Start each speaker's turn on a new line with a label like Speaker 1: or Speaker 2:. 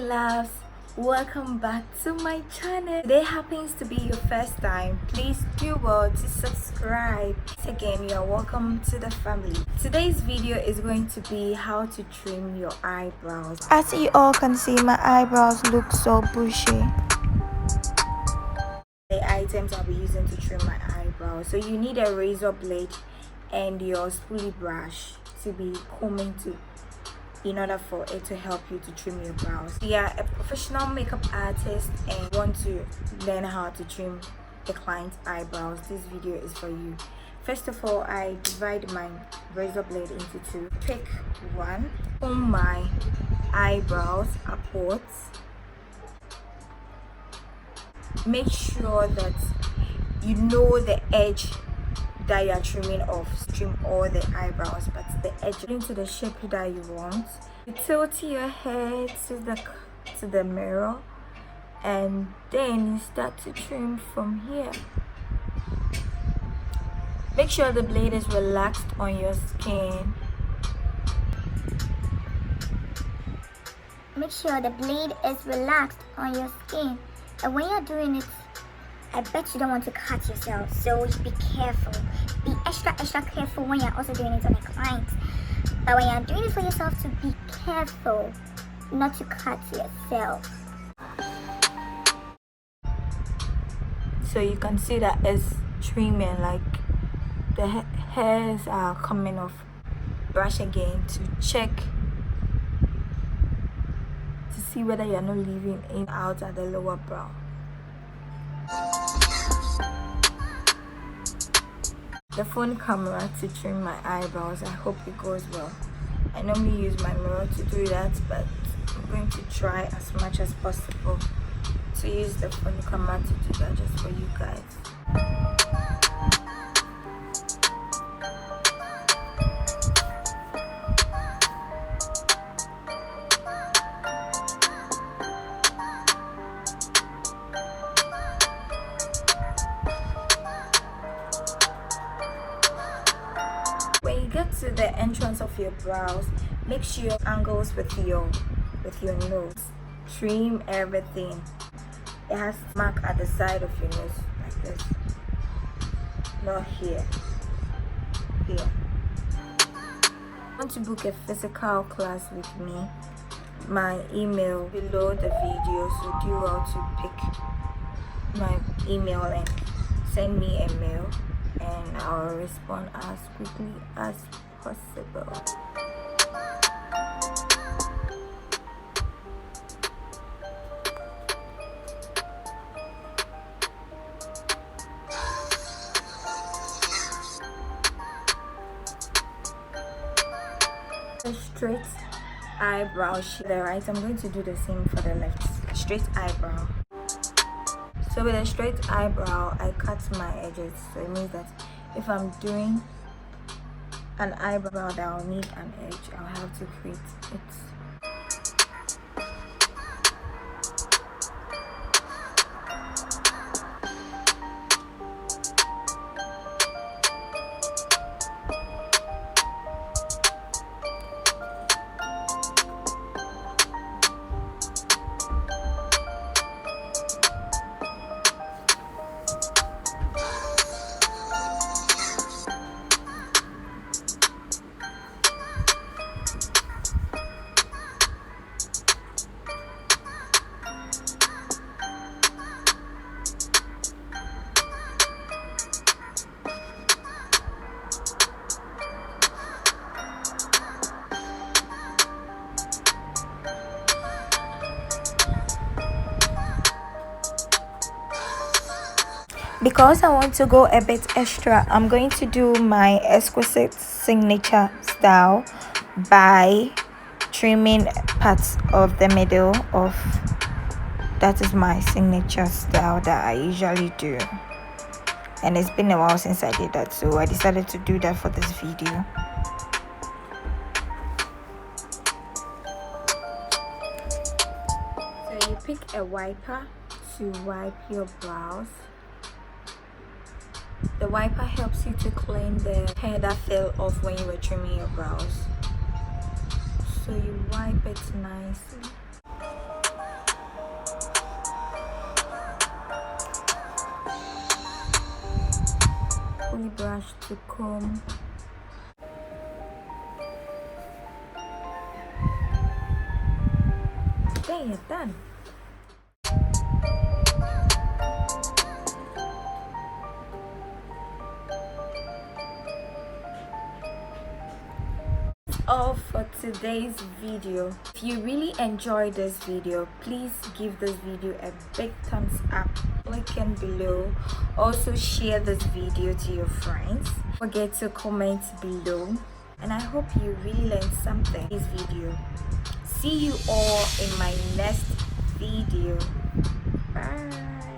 Speaker 1: loves, welcome back to my channel. Today happens to be your first time. Please do well to subscribe. Again, you are welcome to the family. Today's video is going to be how to trim your eyebrows. As you all can see, my eyebrows look so bushy. The items I'll be using to trim my eyebrows. So you need a razor blade and your spoolie brush to be combing to in order for it to help you to trim your brows. If you are a professional makeup artist and want to learn how to trim a client's eyebrows, this video is for you. First of all, I divide my razor blade into two. Pick one, comb my eyebrows upwards. Make sure that you know the edge that you are trimming off. Trim all the eyebrows, but the edge into the shape that you want. You tilt your head to the mirror, and then you start to trim from here. Make sure the blade is relaxed on your skin.
Speaker 2: Make sure the blade is relaxed on your skin, and when you're doing it, I bet you don't want to cut yourself, so be careful. Be extra careful when you're also doing it on a client. But when you're doing it for yourself, to be careful not to cut yourself.
Speaker 1: So you can see that it's trimming, like the hairs are coming off. Brush again to check to see whether you're not leaving in out at the lower brow. The phone camera to trim my eyebrows. I hope it goes well. I normally use my mirror to do that, but I'm going to try as much as possible to use the phone camera to do that just for you guys. When you get to the entrance of your brows, make sure your angles with your nose. Trim everything. It has to mark at the side of your nose like this. Not here. Here. Want to book a physical class with me? My email below the video, so do well to pick my email and send me a mail, and I'll respond as quickly as possible. The straight eyebrow shape, the right, I'm going to do the same for the left. Straight eyebrow. So with a straight eyebrow, I cut my edges. So it means that if I'm doing an eyebrow that will need an edge, I'll have to create it. Because I want to go a bit extra, I'm going to do my exquisite signature style by trimming parts of the middle of. That is my signature style that I usually do, and it's been a while since I did that, so I decided to do that for this video. So you pick a wiper to wipe your brows. The wiper helps you to clean the hair that fell off when you were trimming your brows. So you wipe it nicely. brush to comb. Then you're done. All for today's video. If you really enjoyed this video, please give this video a big thumbs up, click in below. Also share this video to your friends. Don't forget to comment below, and I hope you really learned something in this video. See you all in my next video. Bye.